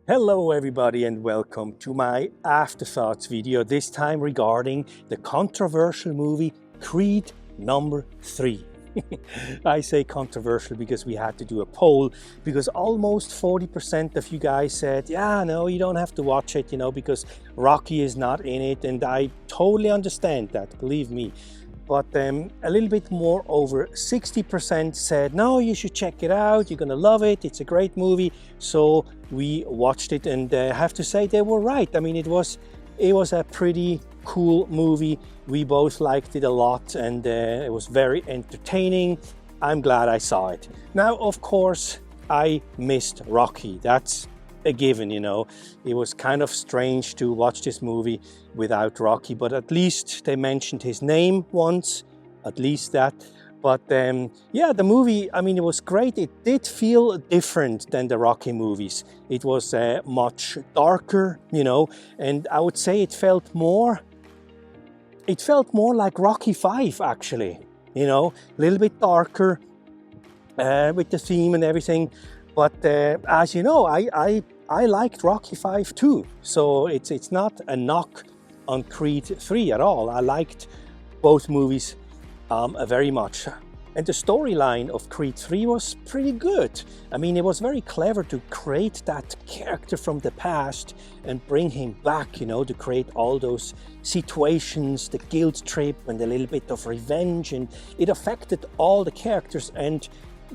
Hello everybody and welcome to my Afterthoughts video, this time regarding the controversial movie Creed number 3. I say controversial because we had to do a poll, because almost 40% of you guys said, yeah, no, you don't have to watch it, because Rocky is not in it, and I totally understand that, believe me. But a little bit more, over 60% said, no, you should check it out, you're gonna love it, it's a great movie. So we watched it, and I have to say they were right. I mean, it was a pretty cool movie. We both liked it a lot, and it was very entertaining. I'm glad I saw it. Now, of course, I missed Rocky. That's a given, It was kind of strange to watch this movie without Rocky, but at least they mentioned his name once, at least that. But yeah, the movie, I mean, it was great. It did feel different than the Rocky movies. It was much darker, and I would say it felt more like Rocky 5, actually, a little bit darker with the theme and everything. But as you know, I liked Rocky 5 too, so it's not a knock on Creed 3 at all. I liked both movies very much. And the storyline of Creed 3 was pretty good. I mean, it was very clever to create that character from the past and bring him back, to create all those situations, the guilt trip and a little bit of revenge. And it affected all the characters and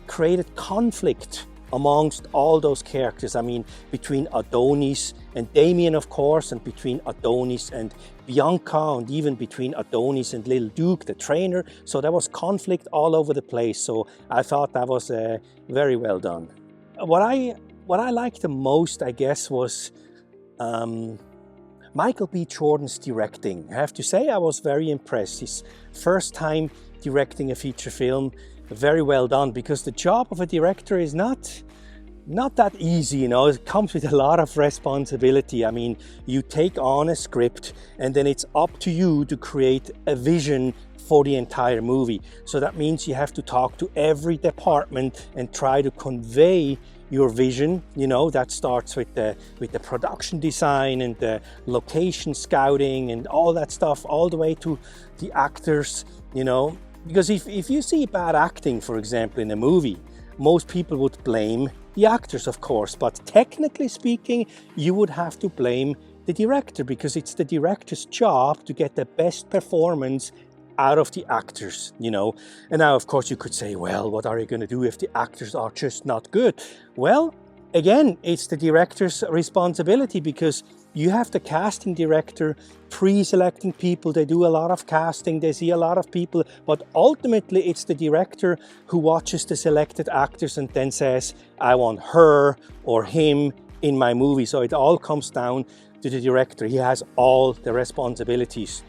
created conflict amongst all those characters. I mean, between Adonis and Damien, of course, and between Adonis and Bianca, and even between Adonis and Little Duke, the trainer. So there was conflict all over the place. So I thought that was very well done. What I liked the most, I guess, was Michael B. Jordan's directing. I have to say, I was very impressed. His first time directing a feature film. Very well done, because the job of a director is not that easy, It comes with a lot of responsibility. I mean, you take on a script and then it's up to you to create a vision for the entire movie. So that means you have to talk to every department and try to convey your vision. That starts with the production design and the location scouting and all that stuff, all the way to the actors, Because if you see bad acting, for example, in a movie, most people would blame the actors, of course, but technically speaking, you would have to blame the director, because it's the director's job to get the best performance out of the actors, And now, of course, you could say, well, what are you going to do if the actors are just not good? Well, again, it's the director's responsibility, because you have the casting director pre-selecting people. They do a lot of casting, they see a lot of people, but ultimately it's the director who watches the selected actors and then says, I want her or him in my movie. So it all comes down to the director. He has all the responsibilities.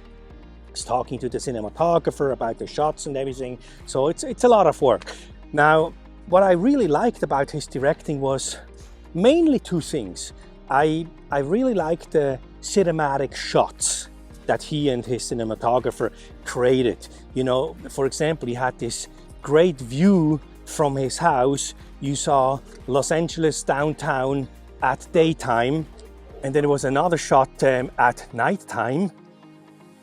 He's talking to the cinematographer about the shots and everything. So it's a lot of work. Now, what I really liked about his directing was mainly two things. I really liked the cinematic shots that he and his cinematographer created. For example, he had this great view from his house. You saw Los Angeles downtown at daytime, and then there was another shot at nighttime.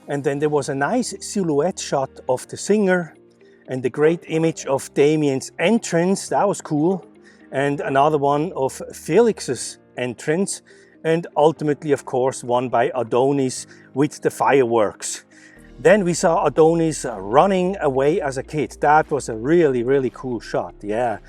And then there was a nice silhouette shot of the singer and the great image of Damien's entrance. That was cool. And another one of Felix's entrance, and ultimately, of course, one by Adonis with the fireworks. Then we saw Adonis running away as a kid. That was a really, really cool shot, yeah.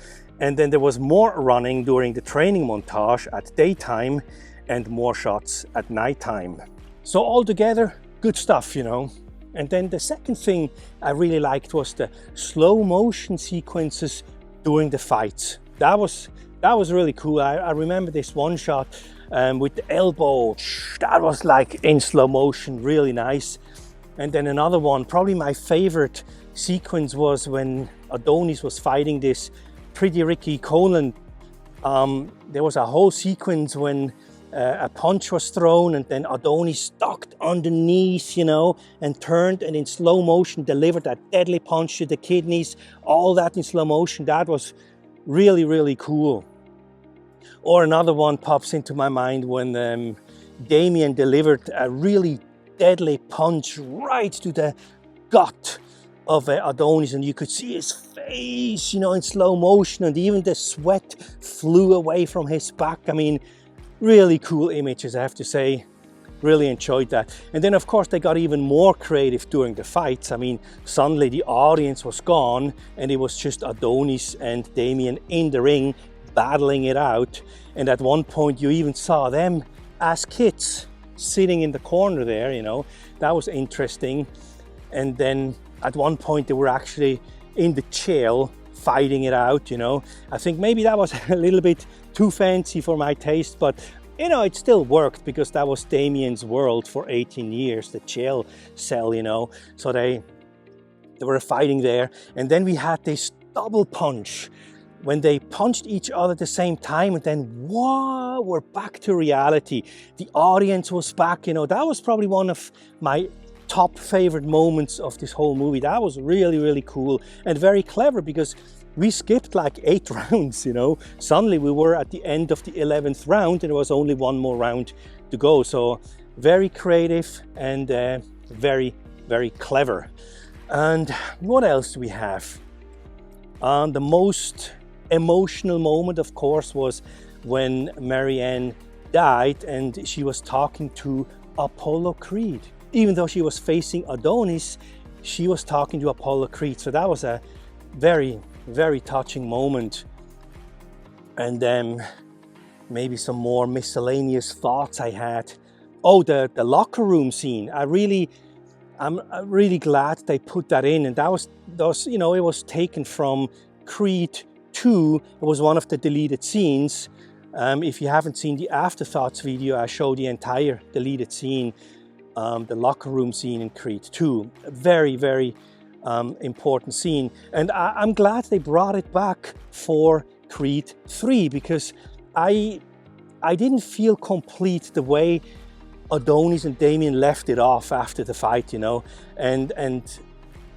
And then there was more running during the training montage at daytime and more shots at nighttime. So altogether, good stuff, And then the second thing I really liked was the slow motion sequences during the fights. That was really cool. I remember this one shot with the elbow. That was like in slow motion, really nice. And then another one, probably my favorite sequence, was when Adonis was fighting this Pretty Ricky Conan. There was a whole sequence when a punch was thrown and then Adonis ducked underneath, and turned and in slow motion delivered that deadly punch to the kidneys. All that in slow motion. That was really, really cool. Or another one pops into my mind when Damien delivered a really deadly punch right to the gut of Adonis, and you could see his face, you know, in slow motion, and even the sweat flew away from his back. I mean, really cool images, I have to say. Really enjoyed that. And then of course they got even more creative during the fights. I mean, suddenly the audience was gone and it was just Adonis and Damien in the ring battling it out. And at one point you even saw them as kids sitting in the corner there, you know. That was interesting. And then at one point they were actually in the jail fighting it out, you know. I think maybe that was a little bit too fancy for my taste, but you know, it still worked because that was Damien's world for 18 years, the jail cell, you know. So they were fighting there. And then we had this double punch when they punched each other at the same time, and then wow, we're back to reality. The audience was back, you know. That was probably one of my top favorite moments of this whole movie. That was really, really cool and very clever because we skipped like 8 rounds, you know. Suddenly we were at the end of the 11th round and there was only one more round to go. So very creative and very, very clever. And what else do we have? The most emotional moment, of course, was when Marianne died and she was talking to Apollo Creed. Even though she was facing Adonis, she was talking to Apollo Creed. So that was a very, very touching moment. And then maybe some more miscellaneous thoughts I had. Oh, the locker room scene. I'm really glad they put that in. And that was, you know, it was taken from Creed 2. It was one of the deleted scenes. If you haven't seen the Afterthoughts video, I show the entire deleted scene, the locker room scene in Creed 2. Very, very important scene, and I'm glad they brought it back for Creed 3 because I didn't feel complete the way Adonis and Damien left it off after the fight, you know, and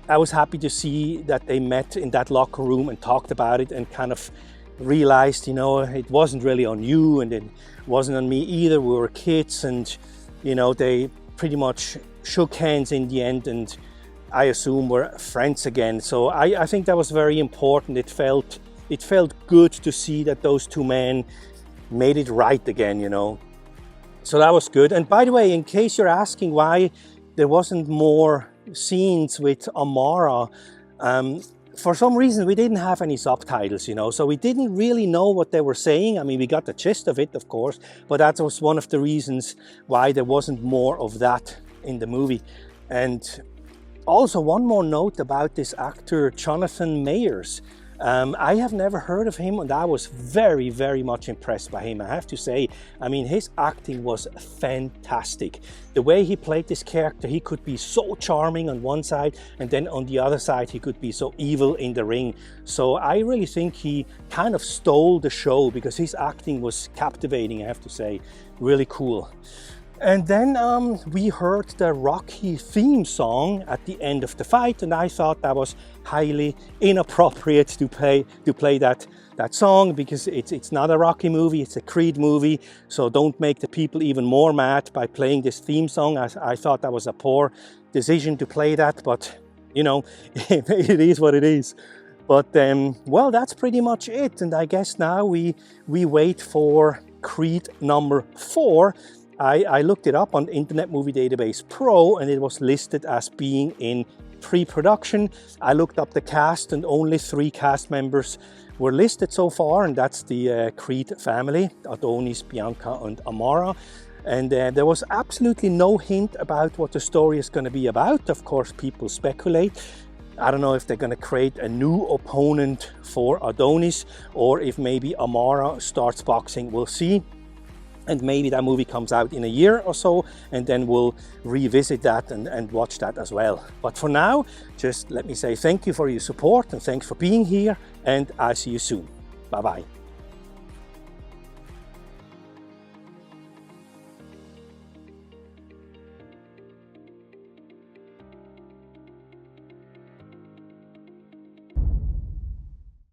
I was happy to see that they met in that locker room and talked about it and kind of realized, you know, it wasn't really on you and it wasn't on me either. We were kids, and you know, they pretty much shook hands in the end, and I assume we're friends again. So I think that was very important. It felt good to see that those two men made it right again, you know. So that was good. And by the way, in case you're asking why there wasn't more scenes with Amara, for some reason we didn't have any subtitles, you know, so we didn't really know what they were saying. I mean, we got the gist of it, of course, but that was one of the reasons why there wasn't more of that in the movie. And also, one more note about this actor, Jonathan Mayers. I have never heard of him, and I was very, very much impressed by him, I have to say. I mean, his acting was fantastic. The way he played this character, he could be so charming on one side, and then on the other side, he could be so evil in the ring. So I really think he kind of stole the show because his acting was captivating, I have to say. Really cool. And then we heard the Rocky theme song at the end of the fight, and I thought that was highly inappropriate to play that song because it's not a Rocky movie, it's a Creed movie. So don't make the people even more mad by playing this theme song. I thought that was a poor decision to play that, but you know, it is what it is. But well, that's pretty much it. And I guess now we wait for Creed number 4. I looked it up on Internet Movie Database Pro and it was listed as being in pre-production. I looked up the cast and only 3 cast members were listed so far, and that's the Creed family, Adonis, Bianca and Amara. And there was absolutely no hint about what the story is going to be about. Of course, people speculate. I don't know if they're going to create a new opponent for Adonis or if maybe Amara starts boxing. We'll see. And maybe that movie comes out in a year or so, and then we'll revisit that and watch that as well. But for now, just let me say thank you for your support and thanks for being here, and I'll see you soon. Bye-bye.